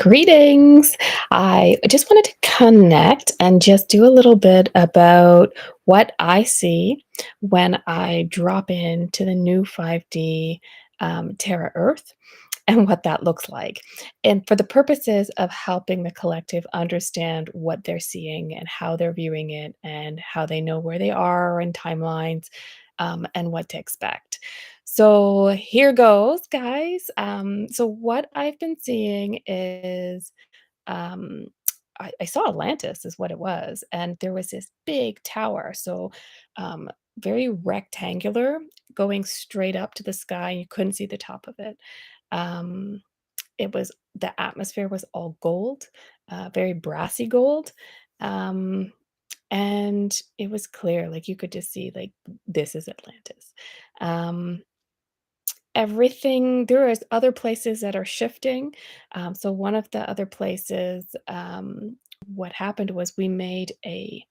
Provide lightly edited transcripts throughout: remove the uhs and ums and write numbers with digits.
Greetings. I just wanted to connect and just do a little bit about what I see when I drop into the new 5D Terra Earth and what that looks like. And for the purposes of helping the collective understand what they're seeing and how they're viewing it and how they know where they are in timelines and what to expect. So here goes, guys. So what I've been seeing is um, I saw Atlantis is what it was, and there was this big tower. So very rectangular, going straight up to the sky. You couldn't see the top of it. Um, it was the atmosphere was all gold, very brassy gold. Um, and it was clear, like you could just see, like, this is Atlantis. Um, Everything there is other places that are shifting. So one of the other places, what happened was we made a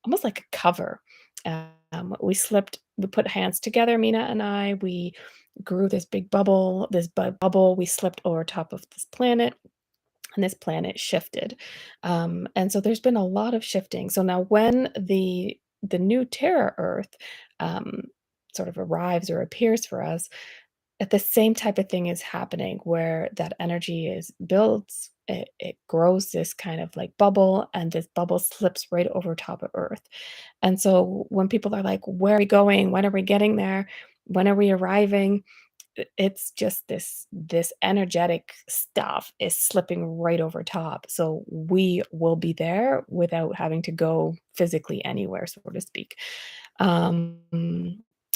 almost like a cover. We put hands together, Mina and I. We grew this big bubble, bubble. We slipped over top of this planet, and this planet shifted. And so there's been a lot of shifting. So now when the new Terra Earth um, sort of arrives or appears for us, at the same type of thing is happening where that energy is builds, it grows this kind of like bubble, and this bubble slips right over top of Earth. And so when people are like, "Where are we going? When are we getting there? When are we arriving?" It's just this energetic stuff is slipping right over top. So we will be there without having to go physically anywhere, so to speak. Um,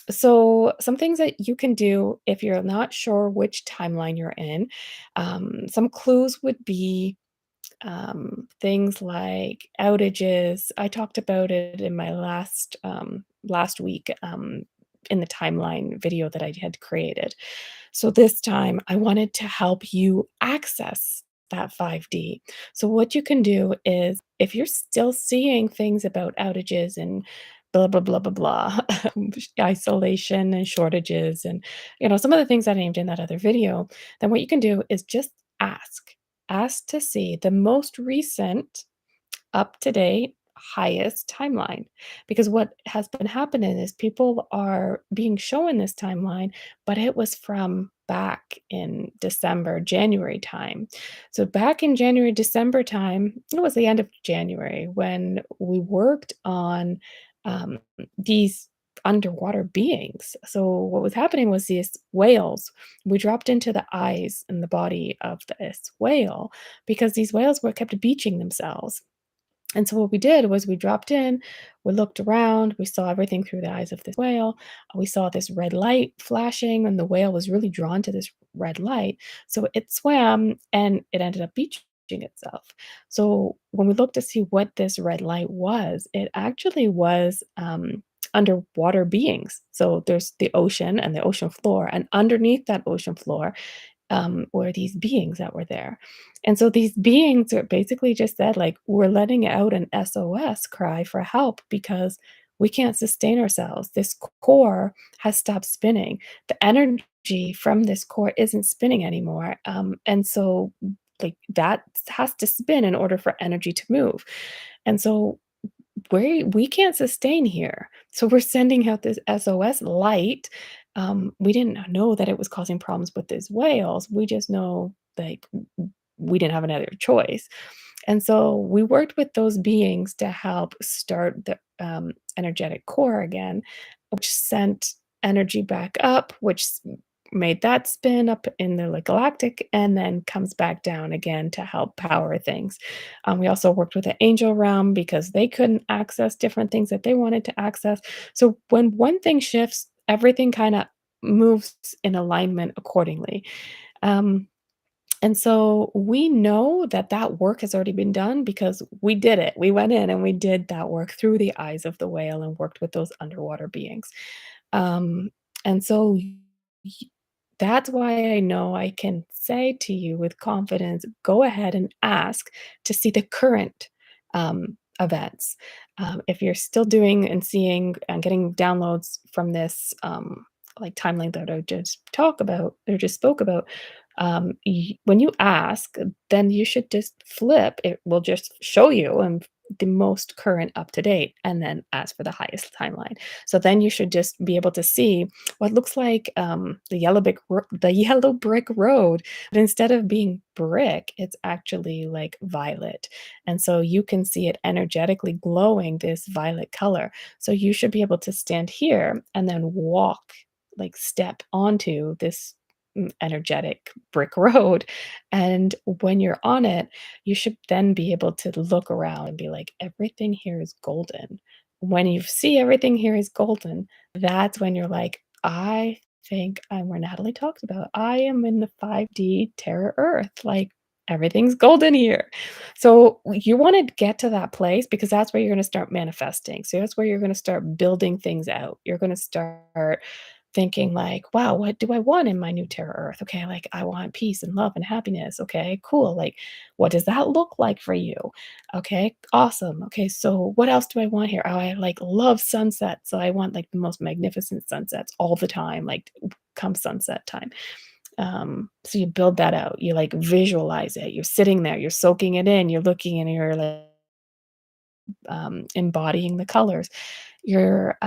so some things that you can do if you're not sure which timeline you're in, some clues would be things like outages. I talked about it in my last week in the timeline video that I had created. So this time I wanted to help you access that 5D. So what you can do is if you're still seeing things about outages and blah blah blah blah blah isolation and shortages and some of the things I named in that other video, then what you can do is just ask to see the most recent, up to date, highest timeline. Because what has been happening is people are being shown this timeline, but it was from back in December, January time. So back in January, December time, it was the end of January when we worked on um, these underwater beings. So what was happening was these whales, we dropped into the eyes and the body of this whale because these whales were kept beaching themselves. And so what we did was we dropped in, we looked around, we saw everything through the eyes of this whale. We saw this red light flashing, and the whale was really drawn to this red light. So it swam and it ended up beaching itself. So when we looked to see what this red light was, it actually was underwater beings. So there's the ocean and the ocean floor, and underneath that ocean floor were these beings that were there. And so these beings are basically just said, like, we're letting out an SOS cry for help because we can't sustain ourselves. This core has stopped spinning. The energy from this core isn't spinning anymore. And so, like, that has to spin in order for energy to move. And so we can't sustain here. So we're sending out this SOS light. We didn't know that it was causing problems with these whales. We just know, like, we didn't have another choice. And so we worked with those beings to help start the energetic core again, which sent energy back up, which made that spin up in the like galactic and then comes back down again to help power things. We also worked with the angel realm because they couldn't access different things that they wanted to access. So when one thing shifts, everything kind of moves in alignment accordingly. Um, and so we know that that work has already been done because we did it. We went in and we did that work through the eyes of the whale and worked with those underwater beings. Um, and so y- that's why I know I can say to you with confidence, go ahead and ask to see the current events. If you're still doing and seeing and getting downloads from this like timeline that I just talk about or just spoke about, When you ask, then you should just flip. It will just show you and the most current up to date, and then ask for the highest timeline. So then you should just be able to see what looks like the yellow brick road, but instead of being brick, it's actually like violet, and so you can see it energetically glowing this violet color. So you should be able to stand here and then walk, like step onto this energetic brick road. And when you're on it, you should then be able to look around and be like, everything here is golden. When you see everything here is golden, that's when you're like, I think I'm where Natalie talks about. I am in the 5D Terra Earth. Like everything's golden here. So you want to get to that place because that's where you're going to start manifesting. So that's where you're going to start building things out. You're going to start thinking like, "Wow, what do I want in my new Terra Earth? Okay, like I want peace and love and happiness. Okay, cool. Like, what does that look like for you? Okay, awesome. Okay, so what else do I want here? Oh, I like love sunsets. So I want like the most magnificent sunsets all the time, like come sunset time. So you build that out. You like visualize it. You're sitting there, you're soaking it in, you're looking and you're like embodying the colors. You're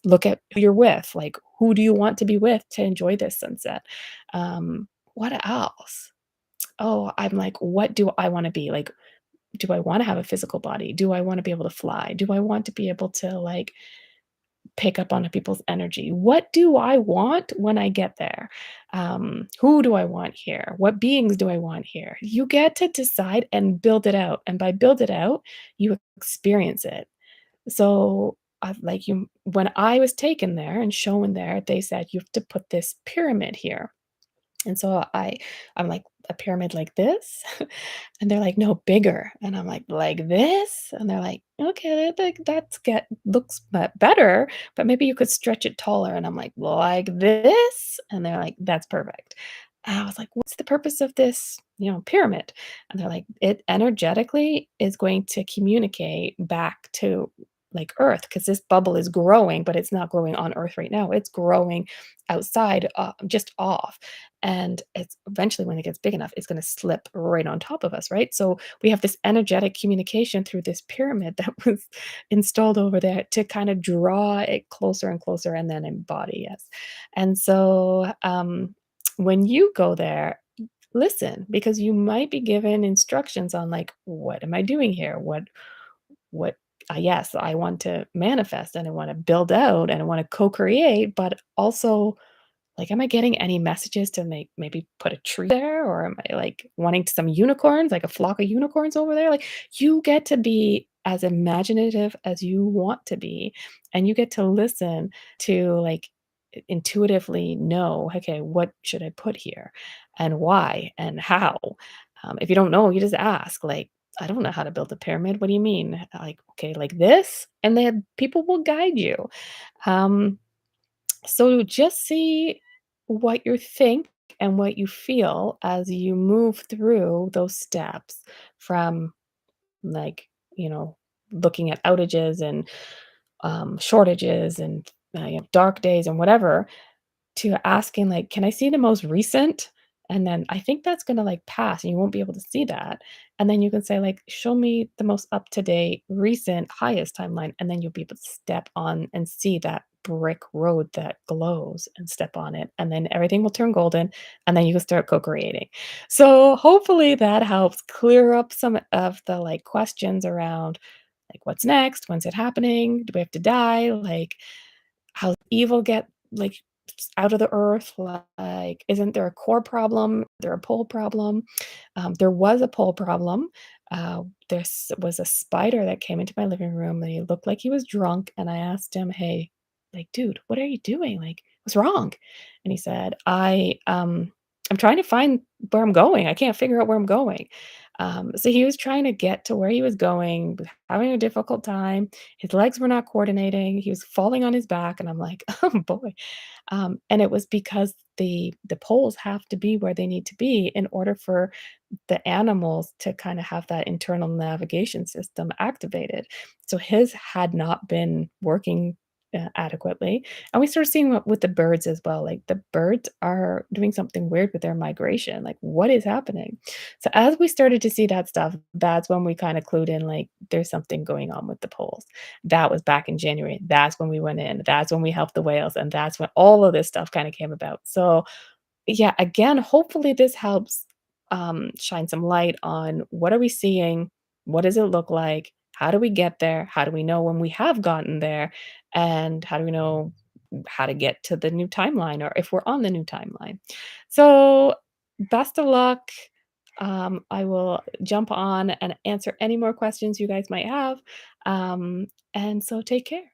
look at who you're with, like who do you want to be with to enjoy this sunset? What else? Oh, I'm like, what do I want to be? Like, do I want to have a physical body? Do I want to be able to fly? Do I want to be able to like pick up on people's energy? What do I want when I get there? Who do I want here? What beings do I want here? You get to decide and build it out. And by build it out, you experience it. So, I've like you when I was taken there and shown there, they said, "You have to put this pyramid here." And so I'm like, "A pyramid like this?" And they're like, "No, bigger." And I'm like this?" And they're like, "Okay, that's get looks better, but maybe you could stretch it taller." And I'm like this?" And they're like, "That's perfect." And I was like, "What's the purpose of this, pyramid?" And they're like, "It energetically is going to communicate back to like Earth because this bubble is growing, but it's not growing on Earth right now. It's growing outside, just off. And it's eventually when it gets big enough, it's going to slip right on top of us, right? So we have this energetic communication through this pyramid that was installed over there to kind of draw it closer and closer and then embody us. And so when you go there, listen because you might be given instructions on like what am I doing here, what yes, I want to manifest and I want to build out and I want to co-create, but also like, am I getting any messages to maybe put a tree there? Or am I like wanting some unicorns, like a flock of unicorns over there? Like, you get to be as imaginative as you want to be, and you get to listen to like intuitively know, okay, what should I put here and why and how? If you don't know, you just ask, like, I don't know how to build a pyramid. What do you mean? Like, okay, like this? And then people will guide you. Um, so just see what you think and what you feel as you move through those steps from like, you know, looking at outages and shortages and dark days and whatever to asking like, "Can I see the most recent?" And then I think that's gonna, like, pass, and you won't be able to see that, and then you can say, like, "Show me the most up-to-date, recent, highest timeline," and then you'll be able to step on and see that brick road that glows and step on it, and then everything will turn golden, and then you can start co-creating. So, hopefully that helps clear up some of the, like, questions around, like, "What's next? When's it happening? Do we have to die?" Like, how evil get, like, out of the earth? Like, isn't there a core problem? Is there a pole problem? There was a pole problem. Was a spider that came into my living room, and he looked like he was drunk, and I asked him, "Hey, like, dude, what are you doing? Like, what's wrong?" And he said, I'm trying to find where I'm going. I can't figure out where I'm going." So he was trying to get to where he was going, was having a difficult time. His legs were not coordinating. He was falling on his back, and I'm like, "Oh, boy." And it was because the poles have to be where they need to be in order for the animals to kinda have that internal navigation system activated. So his had not been working adequately, and we started seeing what with the birds as well, like, the birds are doing something weird with their migration, like, what is happening? So, as we started to see that stuff, that's when we kinda clued in, like, there's something going on with the poles. That was back in January, that's when we went in, that's when we helped the whales, and that's when all of this stuff kinda came about. So, yeah, again, hopefully this helps, shine some light on what are we seeing? What does it look like? How do we get there? How do we know when we have gotten there? And how do we know how to get to the new timeline or if we're on the new timeline? So, best of luck. I will jump on and answer any more questions you guys might have. And so take care.